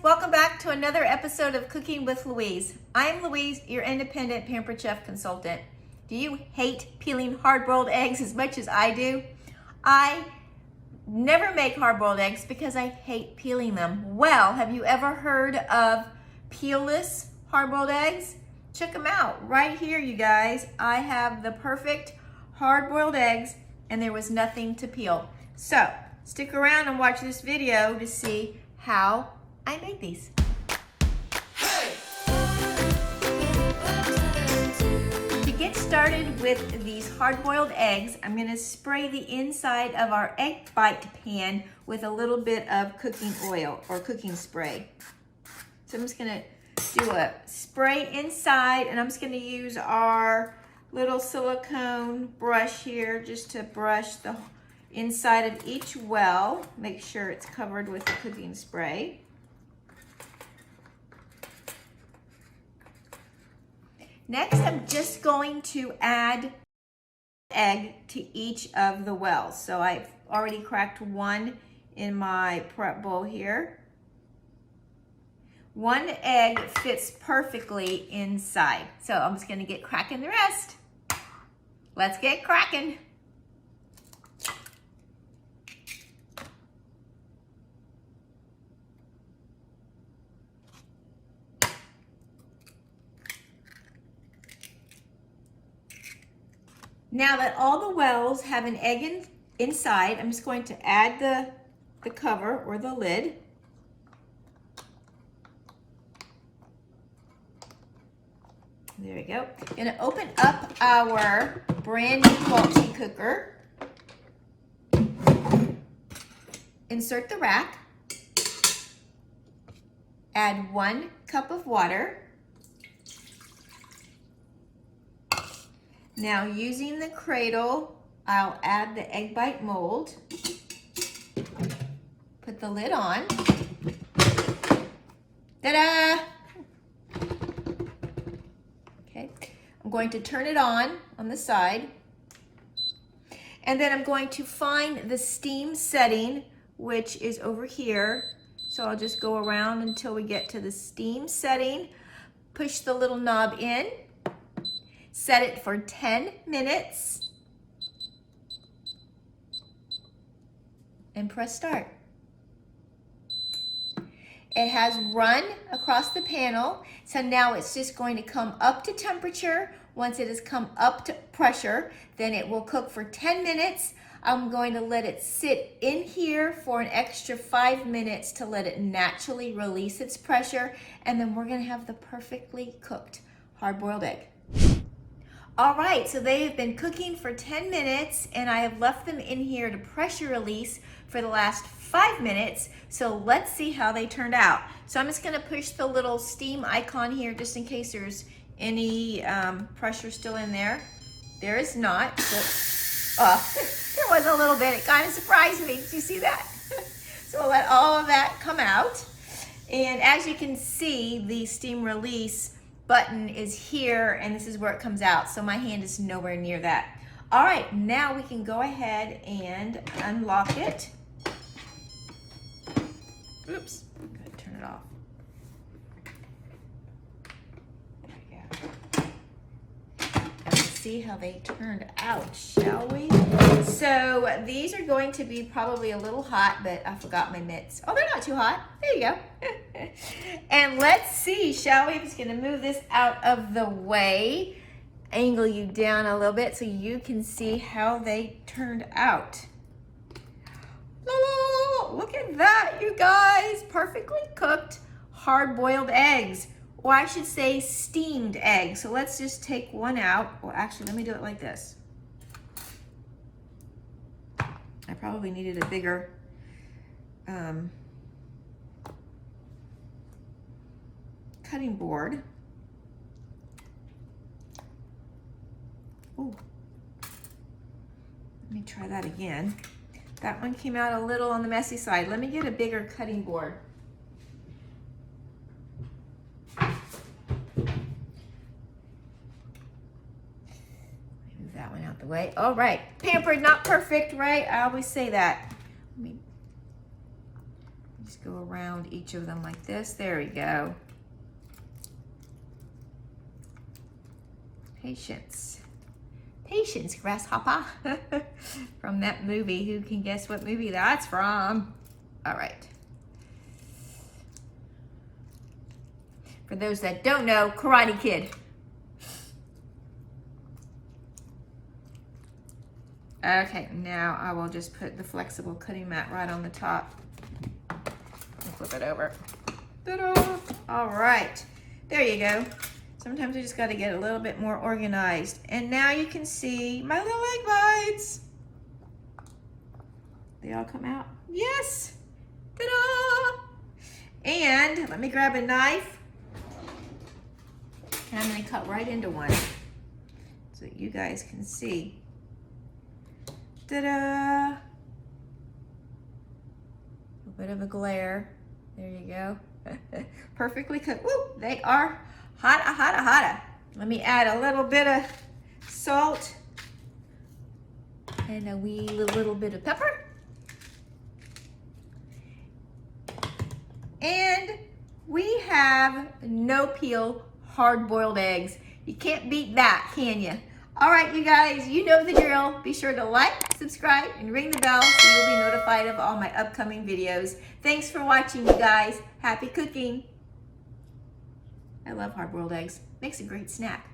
Welcome back to another episode of Cooking with Louise. I'm Louise, your Independent Pampered Chef Consultant. Do you hate peeling hard-boiled eggs as much as I do? I never make hard-boiled eggs because I hate peeling them. Well, have you ever heard of peelless hard-boiled eggs? Check them out right here, you guys. I have the perfect hard-boiled eggs and there was nothing to peel. So stick around and watch this video to see how I made these. To get started with these hard-boiled eggs, I'm going to spray the inside of our egg bite pan with a little bit of cooking oil or cooking spray. So I'm just going to do a spray inside, and I'm just going to use our little silicone brush here just to brush the inside of each well. Make sure it's covered with the cooking spray. Next, I'm just going to add egg to each of the wells. So I've already cracked one in my prep bowl here. One egg fits perfectly inside. So I'm just going to get cracking the rest. Let's get cracking. Now that all the wells have an egg inside, I'm just going to add the cover or the lid. There we go. I'm going to open up our brand new multi cooker. Insert the rack. Add 1 cup of water. Now, using the cradle, I'll add the egg bite mold. Put the lid on. Ta-da! Okay, I'm going to turn it on the side. And then I'm going to find the steam setting, which is over here. So I'll just go around until we get to the steam setting. Push the little knob in. Set it for 10 minutes and press start. It has run across the panel, so now it's just going to come up to temperature. Once it has come up to pressure, then it will cook for 10 minutes. I'm going to let it sit in here for an extra 5 minutes to let it naturally release its pressure, and then we're going to have the perfectly cooked hard-boiled egg. All right, so they have been cooking for 10 minutes and I have left them in here to pressure release for the last 5 minutes. So let's see how they turned out. So I'm just gonna push the little steam icon here just in case there's any pressure still in there. There is not. So, there was a little bit. It kind of surprised me. Did you see that? So we'll let all of that come out. And as you can see, the steam release button is here and this is where it comes out. So my hand is nowhere near that. All right, now we can go ahead and unlock it. Oops, I'm gonna turn it off. There we go. Let's see how they turned out, shall we? So these are going to be probably a little hot, but I forgot my mitts. Oh, they're not too hot. There you go. And let's see, shall we? I'm just gonna move this out of the way, angle you down a little bit so you can see how they turned out. Oh, look at that, you guys. Perfectly cooked hard-boiled eggs, or I should say steamed eggs. So let's just take one out. Well, actually, let me do it like this. I probably needed a bigger cutting board. Ooh. Let me try that again. That one came out a little on the messy side. Let me get a bigger cutting board. Move that one out the way. All right, pampered, not perfect, right? I always say that. Let me just go around each of them like this. There we go. Patience. Patience, grasshopper. From that movie. Who can guess what movie that's from? All right. For those that don't know, Karate Kid. Okay, now I will just put the flexible cutting mat right on the top. And flip it over. Ta-da! All right, there you go. Sometimes I just got to get a little bit more organized. And now you can see my little egg bites. They all come out? Yes! Ta-da! And let me grab a knife. And I'm going to cut right into one so that you guys can see. Ta-da! A little bit of a glare. There you go. Perfectly cooked. Woo! They are hot. Let me add a little bit of salt and a wee little bit of pepper. And we have no peel hard-boiled eggs. You can't beat that, can you? All right, you guys, you know the drill. Be sure to like, subscribe, and ring the bell so you'll be notified of all my upcoming videos. Thanks for watching, you guys. Happy cooking. I love hard-boiled eggs. Makes a great snack.